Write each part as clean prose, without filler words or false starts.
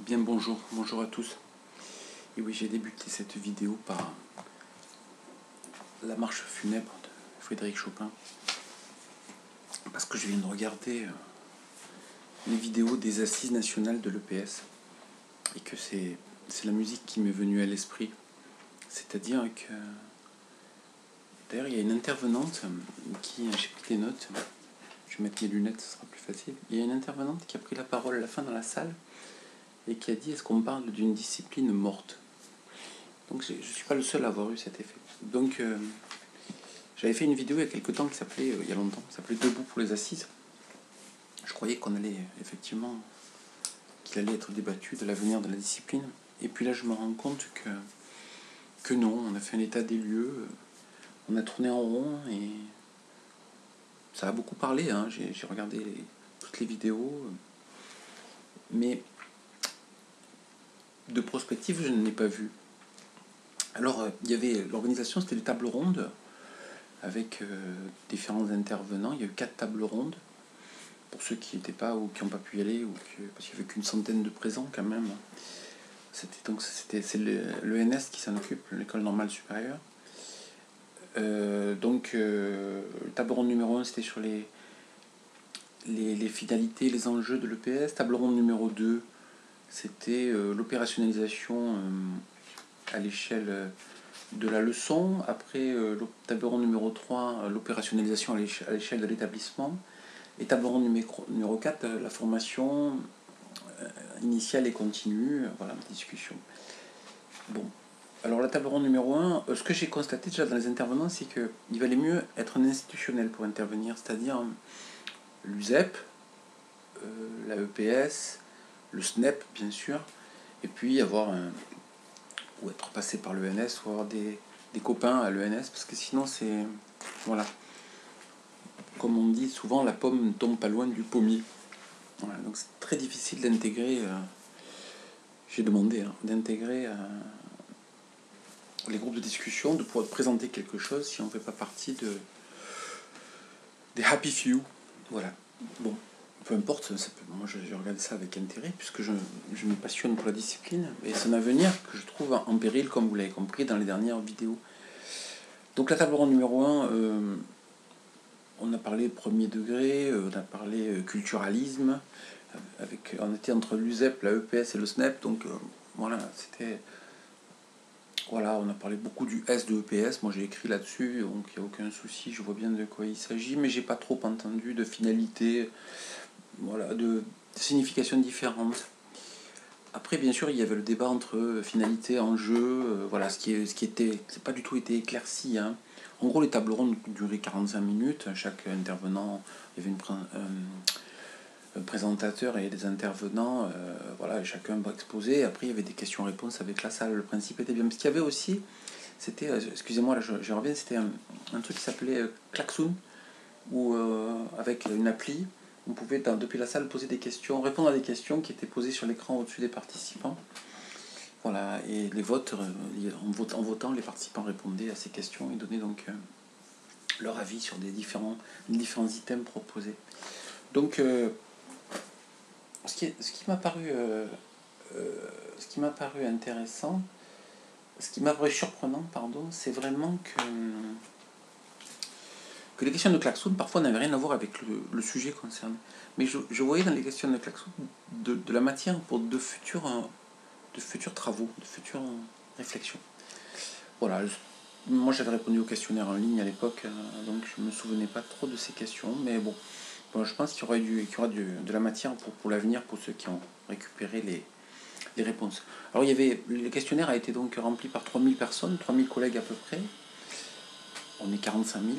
Bien bonjour à tous. Et oui, j'ai débuté cette vidéo par la marche funèbre de Frédéric Chopin. Parce que je viens de regarder les vidéos des assises nationales de l'EPS. Et que c'est la musique qui m'est venue à l'esprit. C'est-à-dire que... D'ailleurs, il y a une intervenante qui... J'ai pris des notes. Je vais mettre mes lunettes, ce sera plus facile. Il y a une intervenante qui a pris la parole à la fin dans la salle et qui a dit: est-ce qu'on parle d'une discipline morte? Donc je ne suis pas le seul à avoir eu cet effet. Donc j'avais fait une vidéo il y a quelques temps qui s'appelait, il y a longtemps, qui s'appelait Debout pour les assises. Je croyais qu'on allait effectivement, qu'il allait être débattu de l'avenir de la discipline. Et puis là je me rends compte que non, on a fait un état des lieux, on a tourné en rond et ça a beaucoup parlé, hein. J'ai regardé toutes les vidéos, mais de prospective je ne l'ai pas vu. Alors il y avait l'organisation, c'était des tables rondes avec différents intervenants. Il y a eu 4 tables rondes pour ceux qui n'étaient pas ou qui n'ont pas pu y aller, parce qu'il n'y avait qu'une centaine de présents quand même. C'est l'ENS qui s'en occupe, l'école normale supérieure. Table ronde numéro 1, c'était sur les finalités, les enjeux de l'EPS. Table ronde numéro 2, c'était l'opérationnalisation à l'échelle de la leçon. Après, table ronde numéro 3, l'opérationnalisation à l'échelle de l'établissement. Et table ronde numéro 4, la formation initiale et continue. Voilà, discussion. Bon. Alors la table ronde numéro 1, ce que j'ai constaté déjà dans les intervenants, c'est qu'il valait mieux être un institutionnel pour intervenir, c'est-à-dire l'USEP, la EPS, le SNEP bien sûr, et puis ou être passé par l'ENS, ou avoir des copains à l'ENS, parce que sinon c'est... Voilà. Comme on dit souvent, la pomme ne tombe pas loin du pommier. Voilà, donc c'est très difficile d'intégrer... j'ai demandé d'intégrer les groupes de discussion, de pouvoir présenter quelque chose si on ne fait pas partie des happy few. Voilà. Bon, peu importe, moi j'ai regardé ça avec intérêt puisque je me passionne pour la discipline et c'est un avenir que je trouve en péril, comme vous l'avez compris dans les dernières vidéos. Donc la table ronde numéro 1, on a parlé premier degré, on a parlé culturalisme, on était entre l'USEP, la EPS et le SNEP, donc voilà, c'était... Voilà, on a parlé beaucoup du S de EPS, moi j'ai écrit là-dessus, donc il n'y a aucun souci, je vois bien de quoi il s'agit, mais j'ai pas trop entendu de finalité, voilà, de significations différentes. Après, bien sûr, il y avait le débat entre finalité, enjeu, voilà, ce qui était, c'est pas du tout été éclairci, hein. En gros, les tables rondes duraient 45 minutes, chaque intervenant, il y avait un présentateur et des intervenants, voilà, chacun va exposer. Après, il y avait des questions-réponses avec la salle. Le principe était bien. Parce qu'il y avait aussi, c'était, excusez-moi, là, je reviens, c'était un truc qui s'appelait Klaxoon, où avec une appli, on pouvait, depuis la salle, poser des questions, répondre à des questions qui étaient posées sur l'écran au-dessus des participants. Voilà, et les votes, en votant, les participants répondaient à ces questions et donnaient donc leur avis sur les différents items proposés. Donc, ce qui m'a paru intéressant, ce qui m'a paru surprenant, pardon, c'est vraiment que les questions de Klaxoon parfois n'avaient rien à voir avec le sujet concerné. Mais je voyais dans les questions de Klaxoon de la matière pour de futurs travaux, de futures réflexions. Voilà. Moi j'avais répondu au questionnaire en ligne à l'époque, donc je ne me souvenais pas trop de ces questions, mais bon, je pense qu'il y aura de la matière pour l'avenir, pour ceux qui ont récupéré les réponses. Alors le questionnaire a été donc rempli par 3000 personnes, 3000 collègues à peu près. On est 45 000.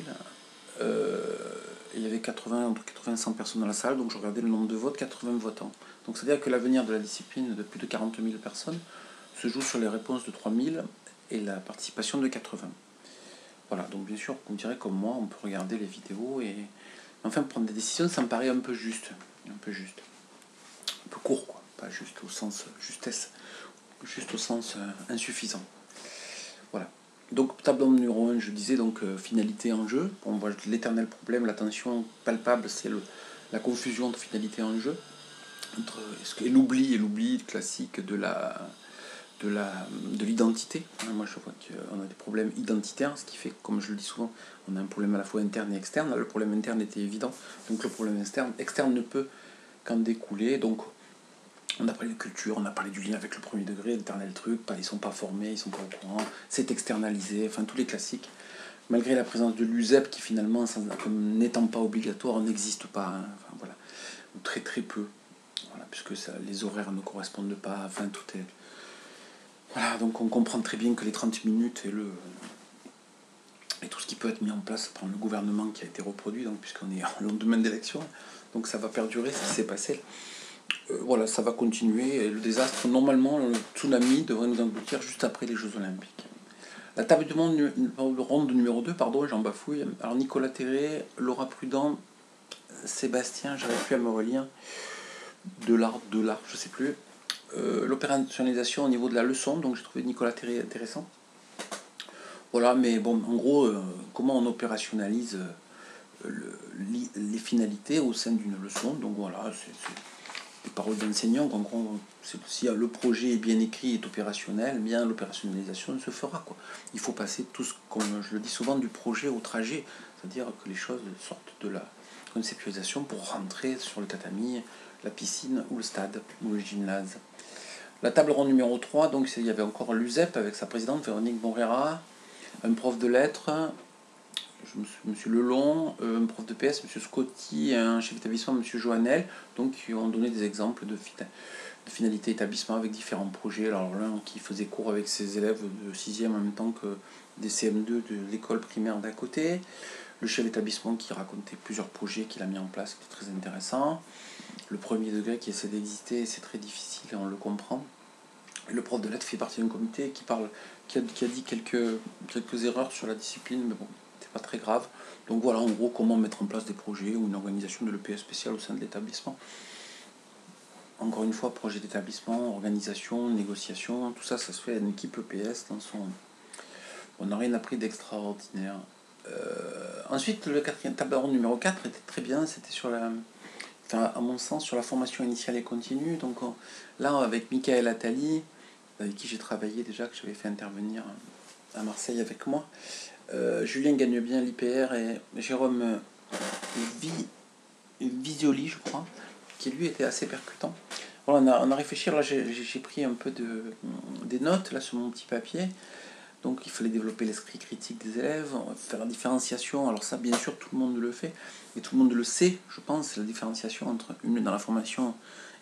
Il y avait entre 80 et 100 personnes dans la salle, donc je regardais le nombre de votes, 80 votants. Donc c'est-à-dire que l'avenir de la discipline de plus de 40 000 personnes se joue sur les réponses de 3000 et la participation de 80. Voilà, donc bien sûr, on dirait comme moi, on peut regarder les vidéos et enfin prendre des décisions, ça me paraît un peu juste. Un peu court, quoi. Pas juste au sens justesse, juste au sens insuffisant. Voilà. Donc tableau numéro 1, je disais donc finalité enjeu. On voit l'éternel problème, la tension palpable, c'est la confusion entre finalité et enjeu. et l'oubli classique de l'identité. Moi je vois qu'on a des problèmes identitaires, ce qui fait, comme je le dis souvent, on a un problème à la fois interne et externe. Là, le problème interne était évident, donc le problème externe ne peut qu'en découler. Donc on a parlé de culture, on a parlé du lien avec le premier degré, l'éternel truc, ils sont pas formés, ils sont pas au courant, c'est externalisé, enfin tous les classiques. Malgré la présence de l'USEP qui finalement, comme n'étant pas obligatoire, n'existe pas, hein. Enfin, voilà, ou très très peu, voilà, puisque les horaires ne correspondent pas, enfin tout est... Voilà, donc on comprend très bien que les 30 minutes et tout ce qui peut être mis en place par le gouvernement qui a été reproduit, donc puisqu'on est au lendemain d'élection, donc ça va perdurer ce qui s'est passé. Voilà, ça va continuer, et le désastre, normalement, le tsunami devrait nous engloutir juste après les Jeux Olympiques. La table de ronde numéro 2, pardon, j'en bafouille. Alors Nicolas Terré, Laura Prudent, Sébastien, j'arrive plus à me relire, de l'art, je sais plus. L'opérationnalisation au niveau de la leçon, donc j'ai trouvé Nicolas Terré intéressant. Voilà, mais bon, en gros, comment on opérationnalise les finalités au sein d'une leçon. Donc voilà, c'est des paroles d'enseignant. En gros, si le projet est bien écrit, est opérationnel, bien l'opérationnalisation se fera, quoi. Il faut passer tous, comme je le dis souvent, du projet au trajet, c'est-à-dire que les choses sortent de la conceptualisation pour rentrer sur le tatami, la piscine ou le stade ou le gymnase. La table ronde numéro 3, donc il y avait encore l'USEP avec sa présidente Véronique Morera, un prof de lettres, Monsieur Lelon, un prof de PS, Monsieur Scotty, et un chef d'établissement, Monsieur Joannel, donc qui ont donné des exemples de finalité établissement avec différents projets. Alors l'un qui faisait cours avec ses élèves de 6e en même temps que des CM2 de l'école primaire d'à côté. Le chef d'établissement qui racontait plusieurs projets qu'il a mis en place, qui était très intéressant. Le premier degré qui essaie d'exister, c'est très difficile et on le comprend. Et le prof de lettres fait partie d'un comité qui a dit quelques erreurs sur la discipline, mais bon, c'est pas très grave. Donc voilà, en gros, comment mettre en place des projets ou une organisation de l'EPS spécial au sein de l'établissement. Encore une fois, projet d'établissement, organisation, négociation, tout ça, ça se fait à une équipe EPS dans son... On n'a rien appris d'extraordinaire. Ensuite, le quatrième table ronde numéro 4 était très bien, c'était sur la... Enfin, à mon sens, sur la formation initiale et continue. Donc là, avec Michael Attali, avec qui j'ai travaillé déjà, que j'avais fait intervenir à Marseille avec moi, Julien Gagnebien, l'IPR, et Jérôme Visioli, je crois, qui lui était assez percutant. Voilà, on a réfléchi, là j'ai pris un peu des notes là sur mon petit papier. Donc il fallait développer l'esprit critique des élèves, faire la différenciation. Alors ça, bien sûr, tout le monde le fait, et tout le monde le sait, je pense, c'est la différenciation entre une dans la formation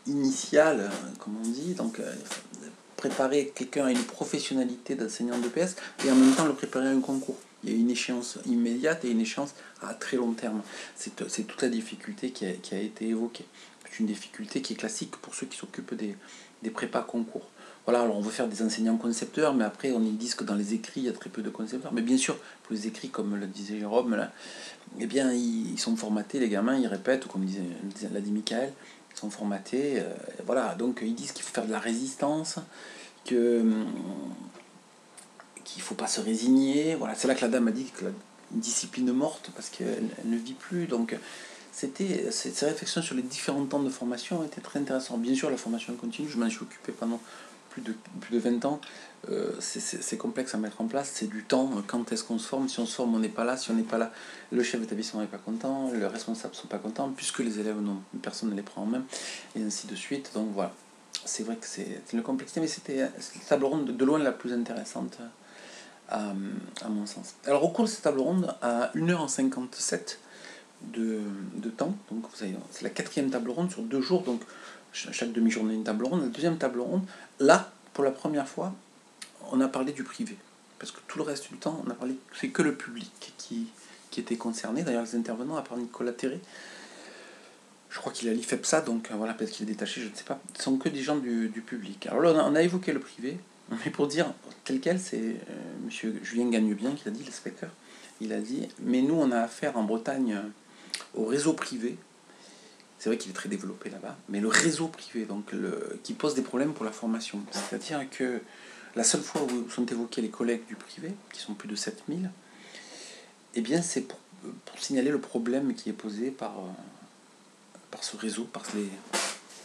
initiale, comme on dit, donc préparer quelqu'un à une professionnalité d'enseignant d'EPS, et en même temps le préparer à un concours. Il y a une échéance immédiate et une échéance à très long terme. C'est toute la difficulté qui a été évoquée. C'est une difficulté qui est classique pour ceux qui s'occupent des prépas concours. Voilà, alors on veut faire des enseignants concepteurs, mais après on dit que dans les écrits il y a très peu de concepteurs. Mais bien sûr, pour les écrits, comme le disait Jérôme, là, eh bien ils sont formatés, les gamins, ils répètent, ou comme l'a dit Michael, ils sont formatés. Voilà, donc ils disent qu'il faut faire de la résistance, qu'il ne faut pas se résigner. Voilà, c'est là que la dame a dit que la discipline morte, parce qu'elle ne vit plus. Donc ces réflexions sur les différents temps de formation étaient très intéressantes. Bien sûr, la formation continue, je m'en suis occupé pendant plus de 20 ans. C'est complexe à mettre en place, c'est du temps. Quand est-ce qu'on se forme? Si on se forme, on n'est pas là. Si on n'est pas là, le chef d'établissement n'est pas content, les responsables ne sont pas contents, puisque les élèves, personne ne les prend en main, et ainsi de suite. Donc voilà, c'est vrai que c'est une complexité, mais c'était la table ronde de loin la plus intéressante à mon sens. Alors au cours de cette table ronde, à 1h57 de temps, donc c'est la quatrième table ronde sur 2 jours, donc chaque demi-journée une table ronde. La deuxième table ronde, là, pour la première fois, on a parlé du privé, parce que tout le reste du temps, on a parlé, c'est que le public qui était concerné. D'ailleurs, les intervenants, à part Nicolas Terré, je crois qu'il a l'IFEPSA, donc voilà, peut-être qu'il est détaché, je ne sais pas, ce sont que des gens du public. Alors là, on a évoqué le privé, mais pour dire tel quel, c'est monsieur Julien Gagnebien qui l'a dit, l'inspecteur. Il a dit, mais nous, on a affaire en Bretagne au réseau privé. C'est vrai qu'il est très développé là-bas, mais le réseau privé, donc qui pose des problèmes pour la formation. C'est-à-dire que la seule fois où sont évoqués les collègues du privé, qui sont plus de 7000, eh bien c'est pour signaler le problème qui est posé par ce réseau, par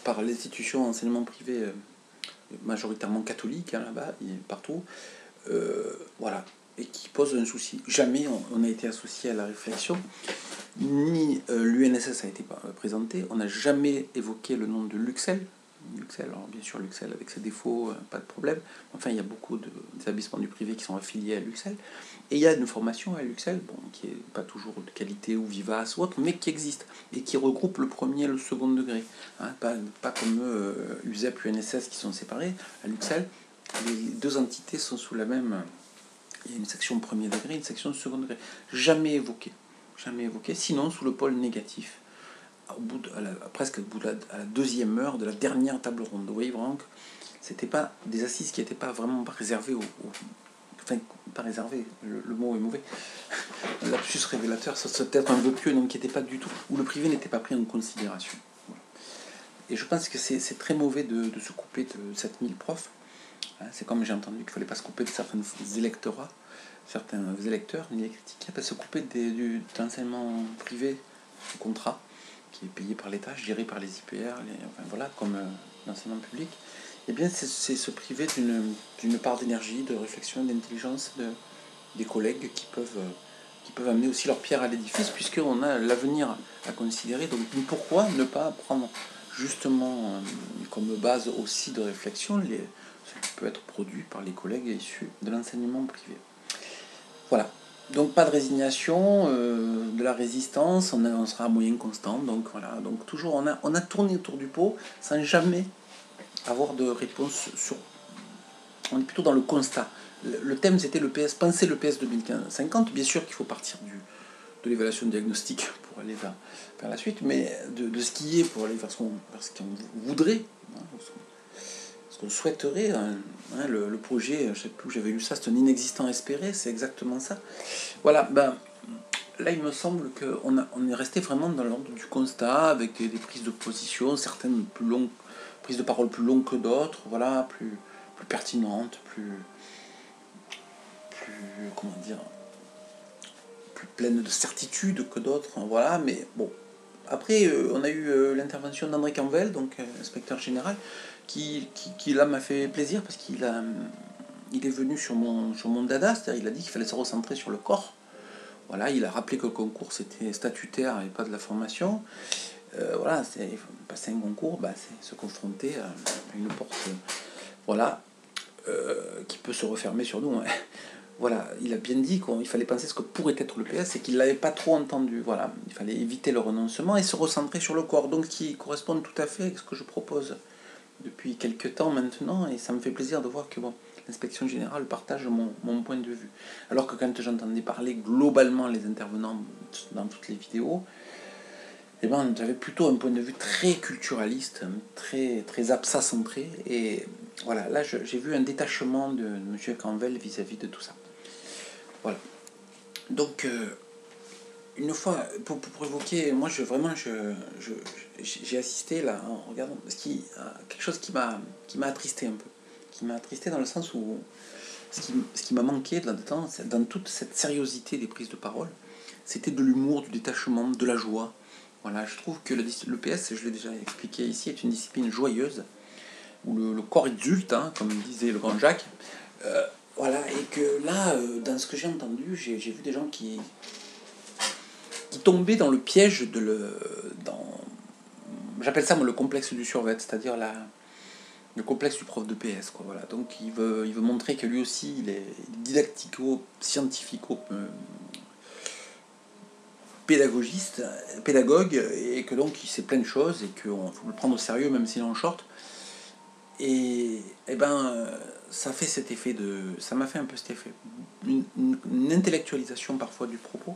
par l'institution enseignement privé majoritairement catholique, hein, là-bas, et partout, voilà, et qui pose un souci. Jamais on a été associé à la réflexion, ni l'UNSS a été présenté, on n'a jamais évoqué le nom de Luxel. Luxel, alors bien sûr Luxel avec ses défauts, pas de problème. Enfin, il y a beaucoup d'établissements du privé qui sont affiliés à Luxel. Et il y a une formation à Luxel, bon, qui n'est pas toujours de qualité ou vivace ou autre, mais qui existe et qui regroupe le premier et le second degré. Hein, pas comme USEP, UNSS qui sont séparés. À Luxel, les deux entités sont sous la même. Il y a une section premier degré, une section second degré. Jamais évoqué. Jamais évoqué, sinon sous le pôle négatif. Presque à la deuxième heure de la dernière table ronde. Vous voyez vraiment que c'était pas des assises qui n'étaient pas vraiment réservées enfin, pas réservées, le mot est mauvais. Lapsus révélateur, ça serait peut-être un vœu pieux, donc qui n'était pas du tout, où le privé n'était pas pris en considération. Voilà. Et je pense que c'est très mauvais de se couper de 7000 profs. C'est comme j'ai entendu qu'il ne fallait pas se couper de certains électeurs, ni les critiquer, pas se couper d'enseignement privé sous contrat, qui est payé par l'État, géré par les IPR, enfin, voilà, comme l'enseignement public. Eh bien, c'est se priver d'une part d'énergie, de réflexion, d'intelligence des collègues qui peuvent amener aussi leur pierre à l'édifice, puisqu'on a l'avenir à considérer. Donc pourquoi ne pas prendre justement comme base aussi de réflexion ce qui peut être produit par les collègues issus de l'enseignement privé. Voilà. Donc pas de résignation, de la résistance, on sera à moyen constant. Donc voilà. Donc toujours on a tourné autour du pot sans jamais avoir de réponse sur. On est plutôt dans le constat. Le thème c'était le PS, penser le PS 2050. Bien sûr qu'il faut partir de l'évaluation diagnostique pour aller vers la suite, mais de ce qui est pour aller vers ce qu'on voudrait, hein, ce qu'on souhaiterait. Hein, le projet, je ne sais plus où j'avais lu ça, c'est un inexistant espéré, c'est exactement ça. Voilà, ben là il me semble qu'on est resté vraiment dans l'ordre du constat, avec des prises de position, certaines plus longues, prises de parole plus longues que d'autres, voilà, plus pertinentes, plus comment dire, plus pleines de certitude que d'autres, hein, voilà, mais bon. Après, on a eu l'intervention d'André Canvel, donc inspecteur général, qui là m'a fait plaisir parce qu'il est venu sur mon dada, c'est-à-dire il a dit qu'il fallait se recentrer sur le corps. Voilà, il a rappelé que le concours c'était statutaire et pas de la formation. Voilà, c'est passer un concours, c'est se confronter à une porte, voilà, qui peut se refermer sur nous. Hein. Voilà, il a bien dit qu'il fallait penser ce que pourrait être le PS et qu'il ne l'avait pas trop entendu. Voilà, il fallait éviter le renoncement et se recentrer sur le corps. Donc, qui correspond tout à fait avec ce que je propose depuis quelques temps maintenant. Et ça me fait plaisir de voir que l'inspection générale partage mon point de vue. Alors que quand j'entendais parler globalement les intervenants dans toutes les vidéos, eh ben, j'avais plutôt un point de vue très culturaliste, très, très absa-centré. Et voilà, là j'ai vu un détachement de M. Canvel vis-à-vis de tout ça. Voilà. Donc, une fois, pour évoquer, moi j'ai assisté là, en regardant, à quelque chose qui m'a attristé un peu. Qui m'a attristé dans le sens où ce qui m'a manqué là-dedans, dans toute cette sériosité des prises de parole, c'était de l'humour, du détachement, de la joie. Voilà, je trouve que le PS, je l'ai déjà expliqué ici, est une discipline joyeuse, où le corps exulte, hein, comme disait le grand Jacques. Voilà, et que là, dans ce que j'ai entendu, j'ai vu des gens qui tombaient dans le piège j'appelle ça moi, le complexe du survêt, c'est-à-dire le complexe du prof de PS, quoi. Voilà. Donc il veut montrer que lui aussi, il est scientifico pédagogue, et que donc il sait plein de choses, et qu'on faut le prendre au sérieux même s'il est en short. Et ben, ça m'a fait un peu cet effet. Une intellectualisation parfois du propos,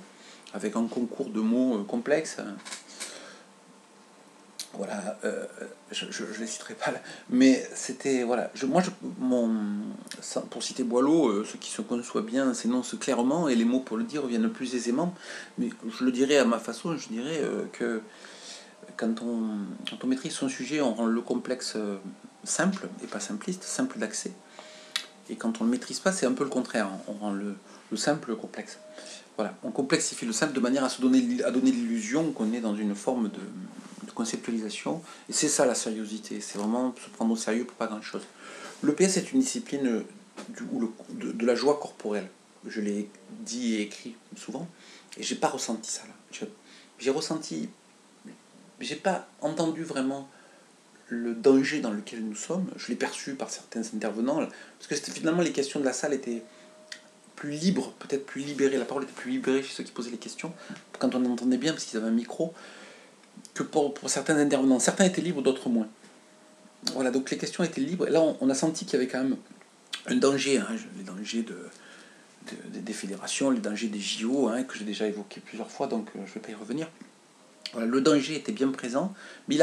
avec un concours de mots complexes. Voilà, je ne les citerai pas là, mais c'était, voilà, pour citer Boileau, ce qui se conçoit bien s'énonce clairement, et les mots pour le dire viennent plus aisément, mais je le dirais à ma façon, je dirais que quand on maîtrise son sujet, on rend le complexe simple, et pas simpliste, simple d'accès, et quand on ne le maîtrise pas, c'est un peu le contraire, on rend le simple complexe. Voilà, on complexifie le simple de manière à donner l'illusion qu'on est dans une forme de conceptualisation. Et c'est ça la sérieuxité, c'est vraiment se prendre au sérieux pour pas grand-chose. Le PS est une discipline de la joie corporelle. Je l'ai dit et écrit souvent, et j'ai pas ressenti ça là. J'ai ressenti, j'ai pas entendu vraiment le danger dans lequel nous sommes. Je l'ai perçu par certains intervenants, parce que finalement les questions de la salle étaient plus libres, peut-être plus libérées, la parole était plus libérée chez ceux qui posaient les questions, quand on entendait bien, parce qu'ils avaient un micro, que pour certains intervenants. Certains étaient libres, d'autres moins. Voilà, donc les questions étaient libres, et là on a senti qu'il y avait quand même un danger, hein, les dangers des fédérations, les dangers des JO, hein, que j'ai déjà évoqué plusieurs fois, donc je ne vais pas y revenir. Voilà, le danger était bien présent, mais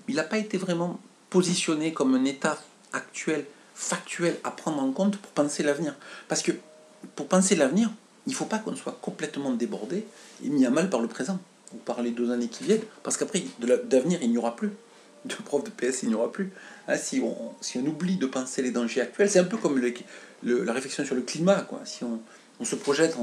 il n'a pas été vraiment positionné comme un état actuel, factuel à prendre en compte pour penser l'avenir. Parce que pour penser l'avenir, il ne faut pas qu'on soit complètement débordé et mis à mal par le présent, ou par les 2 années qui viennent, parce qu'après, d'avenir, il n'y aura plus. De prof de PS, il n'y aura plus. Hein, si on oublie de penser les dangers actuels, c'est un peu comme la réflexion sur le climat, quoi. Si on se projette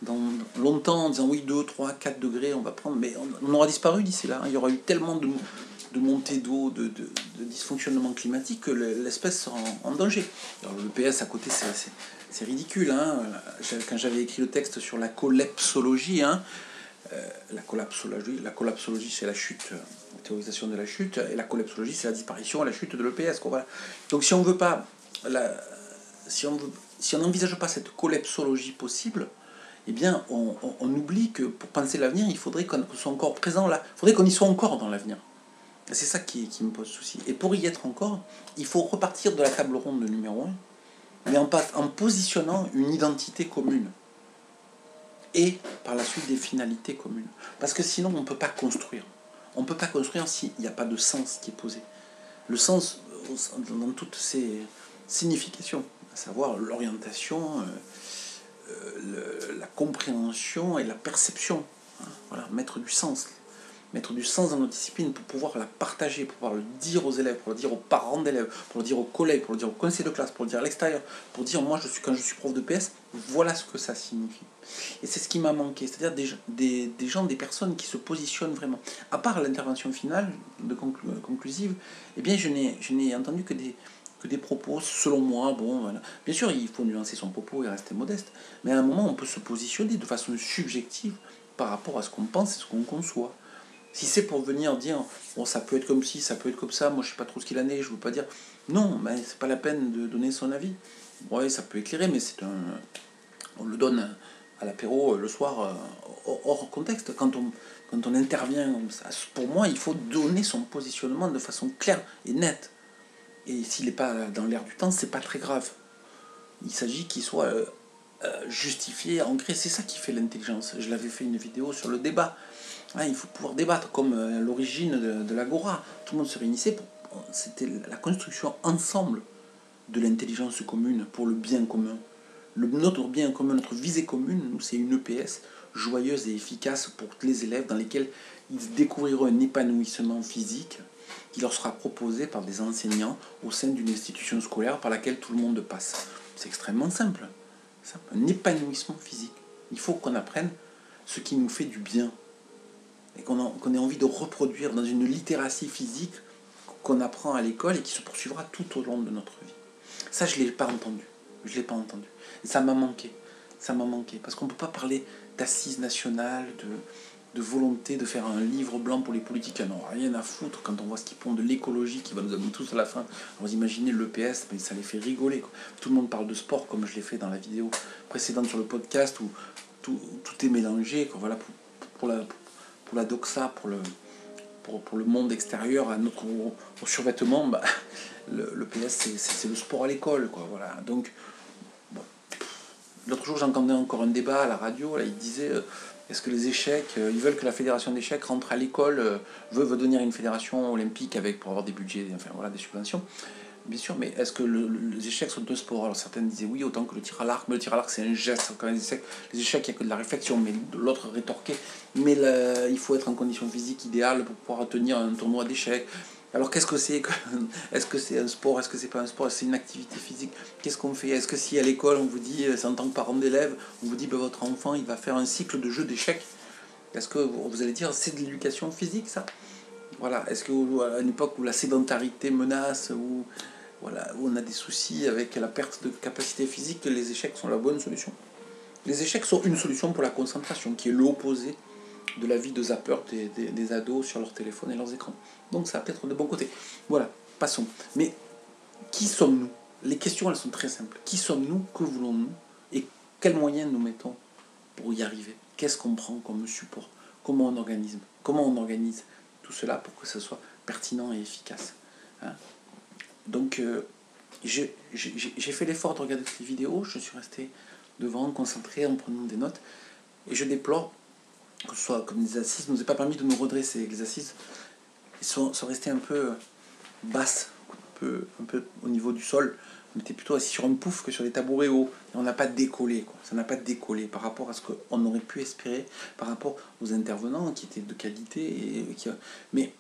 dans longtemps en disant oui, 2, 3, 4 degrés, on va prendre, mais on aura disparu d'ici là. Il y aura eu tellement de montées d'eau, de dysfonctionnement climatique que l'espèce sera en danger. Alors le PS à côté, c'est ridicule. Hein. Quand j'avais écrit le texte sur la collapsologie, hein, la collapsologie c'est la chute, la théorisation de la chute, et la collapsologie c'est la disparition, la chute de l'EPS. Voilà. Donc si on veut pas, si on n'envisage pas cette collapsologie possible, eh bien on oublie que pour penser l'avenir, il faudrait qu'on soit encore présent là, il faudrait qu'on y soit encore dans l'avenir. C'est ça qui me pose souci. Et pour y être encore, il faut repartir de la table ronde numéro 1, mais en positionnant une identité commune. Et par la suite des finalités communes. Parce que sinon on ne peut pas construire. On ne peut pas construire s'il n'y a pas de sens qui est posé. Le sens dans toutes ses significations, à savoir l'orientation, la compréhension et la perception. Voilà, mettre du sens. Mettre du sens dans notre discipline pour pouvoir la partager, pour pouvoir le dire aux élèves, pour le dire aux parents d'élèves, pour le dire aux collègues, pour le dire au conseil de classe, pour le dire à l'extérieur, pour dire moi quand je suis prof de PS, voilà ce que ça signifie. Et c'est ce qui m'a manqué, c'est-à-dire des gens, des personnes qui se positionnent vraiment. À part l'intervention finale, conclusive, eh bien je n'ai entendu que des propos, selon moi, bon, voilà. Bien sûr, il faut nuancer son propos et rester modeste, mais à un moment, on peut se positionner de façon subjective par rapport à ce qu'on pense et ce qu'on conçoit. Si c'est pour venir dire, bon, ça peut être comme ci, ça peut être comme ça, moi je sais pas trop ce qu'il en est, je veux pas dire. Non, mais c'est pas la peine de donner son avis. Ouais, ça peut éclairer, mais on le donne à l'apéro le soir hors contexte. Quand on intervient, pour moi, il faut donner son positionnement de façon claire et nette. Et s'il n'est pas dans l'air du temps, c'est pas très grave. Il s'agit qu'il soit justifié, ancré. C'est ça qui fait l'intelligence. Je l'avais fait une vidéo sur le débat. Hein, il faut pouvoir débattre comme l'origine de l'agora. Tout le monde se réunissait. C'était la construction ensemble de l'intelligence commune pour le bien commun. Notre bien commun, notre visée commune, nous, c'est une EPS joyeuse et efficace pour les élèves dans lesquels ils découvriront un épanouissement physique qui leur sera proposé par des enseignants au sein d'une institution scolaire par laquelle tout le monde passe. C'est extrêmement simple. Un épanouissement physique. Il faut qu'on apprenne ce qui nous fait du bien et qu'on ait envie de reproduire dans une littératie physique qu'on apprend à l'école et qui se poursuivra tout au long de notre vie. Ça, je ne l'ai pas entendu. Je l'ai pas entendu. Et ça m'a manqué. Ça m'a manqué. Parce qu'on ne peut pas parler d'assises nationales, de volonté de faire un livre blanc pour les politiques qui n'en ont rien à foutre quand on voit ce qu'ils font de l'écologie qui va nous amener tous à la fin. Alors, vous imaginez l'EPS, mais ça les fait rigoler, quoi. Tout le monde parle de sport comme je l'ai fait dans la vidéo précédente sur le podcast où tout est mélangé, quoi. Voilà, pour la doxa, pour le monde extérieur, au survêtement, bah, le PS c'est le sport à l'école, quoi. Voilà. Donc bon. L'autre jour j'entendais encore un débat à la radio, là il disait est-ce que les échecs, ils veulent que la fédération d'échecs rentre à l'école, veut devenir une fédération olympique pour avoir des budgets, enfin voilà, des subventions. Bien sûr, mais est-ce que les échecs sont un sport? Alors certains disaient oui, autant que le tir à l'arc, mais le tir à l'arc c'est un geste. Quand les échecs, il n'y a que de la réflexion, mais l'autre rétorquait. Mais il faut être en condition physique idéale pour pouvoir tenir un tournoi d'échecs. Alors qu'est-ce que c'est? Est-ce que c'est un sport? Est-ce que c'est pas un sport? C'est une activité physique? Qu'est-ce qu'on fait? Est-ce que si à l'école on vous dit, c'est en tant que parent d'élève, on vous dit ben, votre enfant il va faire un cycle de jeux d'échecs, est-ce que vous allez dire c'est de l'éducation physique ça? Voilà, est-ce qu'à une époque où la sédentarité menace, où, voilà, où on a des soucis avec la perte de capacité physique, les échecs sont la bonne solution. Les échecs sont une solution pour la concentration, qui est l'opposé de la vie de zapper des ados sur leur téléphone et leurs écrans. Donc ça a peut-être de bons côtés. Voilà, passons. Mais qui sommes-nous? Les questions, elles sont très simples. Qui sommes-nous? Que voulons-nous? Et quels moyens nous mettons pour y arriver? Qu'est-ce qu'on prend comme support? Comment on organise? Comment on organise tout cela pour que ce soit pertinent et efficace, hein? Donc, j'ai fait l'effort de regarder toutes les vidéos. Je suis resté devant, concentré, en prenant des notes. Et je déplore que ce soit comme des assises, ne nous ait pas permis de nous redresser. Les assises sont restées un peu basses, un peu au niveau du sol. On était plutôt assis sur un pouf que sur des tabourets hauts. Et on n'a pas décollé, quoi. Ça n'a pas décollé par rapport à ce qu'on aurait pu espérer, par rapport aux intervenants qui étaient de qualité. Mais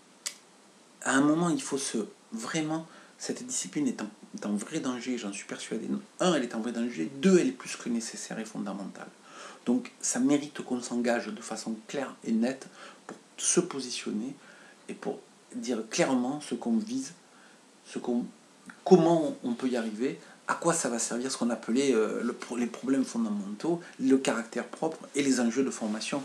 à un moment, il faut vraiment, cette discipline est en vrai danger, j'en suis persuadé. Un, elle est en vrai danger. Deux, elle est plus que nécessaire et fondamentale. Donc ça mérite qu'on s'engage de façon claire et nette pour se positionner et pour dire clairement ce qu'on vise, comment on peut y arriver, à quoi ça va servir, ce qu'on appelait les problèmes fondamentaux, le caractère propre et les enjeux de formation.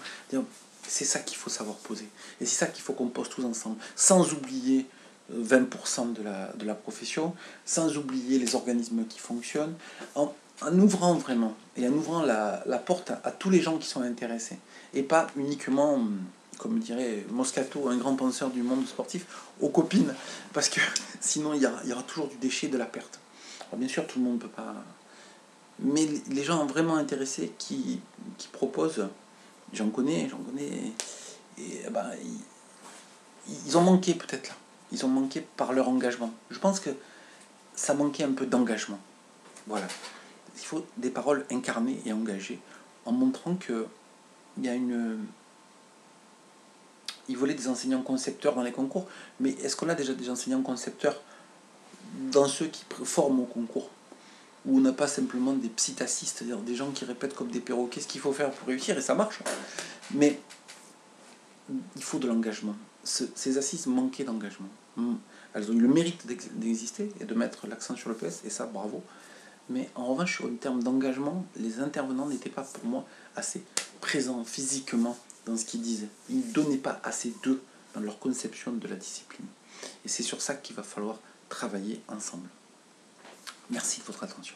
C'est ça qu'il faut savoir poser. Et c'est ça qu'il faut qu'on pose tous ensemble, sans oublier 20% de la profession, sans oublier les organismes qui fonctionnent, en ouvrant vraiment, et en ouvrant la porte à tous les gens qui sont intéressés, et pas uniquement, comme dirait Moscato, un grand penseur du monde sportif, aux copines, parce que sinon il y aura toujours du déchet, de la perte. Alors bien sûr, tout le monde ne peut pas... Mais les gens vraiment intéressés qui proposent, j'en connais, et ben, ils ont manqué peut-être là. Ils ont manqué par leur engagement. Je pense que ça manquait un peu d'engagement. Voilà. Il faut des paroles incarnées et engagées, en montrant que il y a une... Il voulait des enseignants concepteurs dans les concours, mais est-ce qu'on a déjà des enseignants concepteurs dans ceux qui forment au concours? Où on n'a pas simplement des psittacistes, c'est-à-dire des gens qui répètent comme des perroquets ce qu'il faut faire pour réussir, et ça marche. Mais il faut de l'engagement. Ces assises manquaient d'engagement. Elles ont eu le mérite d'exister et de mettre l'accent sur le PS, et ça, bravo. Mais en revanche, sur le terme d'engagement, les intervenants n'étaient pas, pour moi, assez présents physiquement dans ce qu'ils disaient. Ils ne donnaient pas assez d'eux dans leur conception de la discipline. Et c'est sur ça qu'il va falloir travailler ensemble. Merci de votre attention.